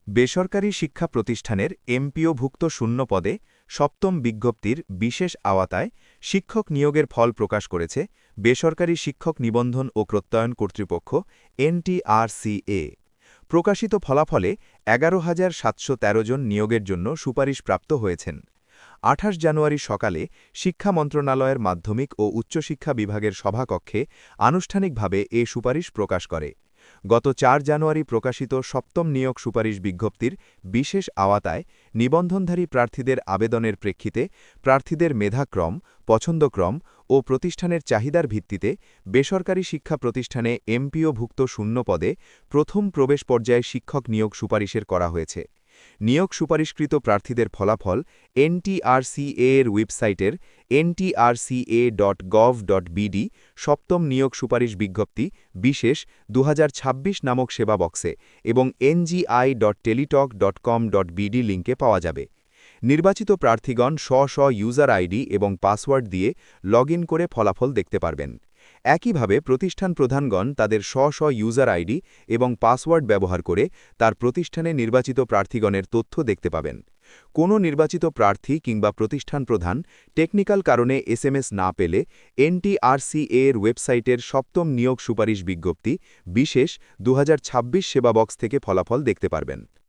বেসরকারি শিক্ষা প্রতিষ্ঠানের এমপিওভুক্ত শূন্য পদে সপ্তম বিজ্ঞপ্তির বিশেষ আওতায় শিক্ষক নিয়োগের ফল প্রকাশ করেছে বেসরকারি শিক্ষক নিবন্ধন ও প্রত্যয়ন কর্তৃপক্ষ এনটিআরসিএ। প্রকাশিত ফলাফলে ১১,৭১৩ জন নিয়োগের জন্য সুপারিশপ্রাপ্ত হয়েছেন। ২৮ জানুয়ারি সকালে শিক্ষা মন্ত্রণালয়ের মাধ্যমিক ও উচ্চশিক্ষা বিভাগের সভাকক্ষে আনুষ্ঠানিকভাবে এ সুপারিশ প্রকাশ করে। গত ৪ জানুয়ারি প্রকাশিত সপ্তম নিয়োগ সুপারিশ বিজ্ঞপ্তির বিশেষ আওতায় নিবন্ধনধারী প্রার্থীদের আবেদনের প্রেক্ষিতে প্রার্থীদের মেধাক্রম, পছন্দক্রম ও প্রতিষ্ঠানের চাহিদার ভিত্তিতে বেসরকারি শিক্ষা প্রতিষ্ঠানে এমপিওভুক্ত শূন্য পদে প্রথম প্রবেশ পর্যায়ে শিক্ষক নিয়োগ সুপারিশের করা হয়েছে। নিয়োগ সুপারিশকৃত প্রার্থীদের ফলাফল এনটিআরসিএ-এর ওয়েবসাইটের ntrca.gov.bd সপ্তম নিয়োগ সুপারিশ বিজ্ঞপ্তি বিশেষ ২০২৬ নামক সেবা বক্সে এবং ngi.teletalk.com.bd লিঙ্কে পাওয়া যাবে। নির্বাচিত প্রার্থীগণ স্ব ইউজার আইডি এবং পাসওয়ার্ড দিয়ে লগ ইন করে ফলাফল দেখতে পারবেন। একইভাবে প্রতিষ্ঠান প্রধানগণ তাদের স্ব ইউজার আইডি এবং পাসওয়ার্ড ব্যবহার করে তার প্রতিষ্ঠানে নির্বাচিত প্রার্থীগণের তথ্য দেখতে পাবেন। কোনো নির্বাচিত প্রার্থী কিংবা প্রতিষ্ঠান প্রধান টেকনিক্যাল কারণে এসএমএস না পেলে এনটিআরসিএ-এর ওয়েবসাইটের সপ্তম নিয়োগ সুপারিশ বিজ্ঞপ্তি বিশেষ ২০২৬ সেবা বক্স থেকে ফলাফল দেখতে পারবেন।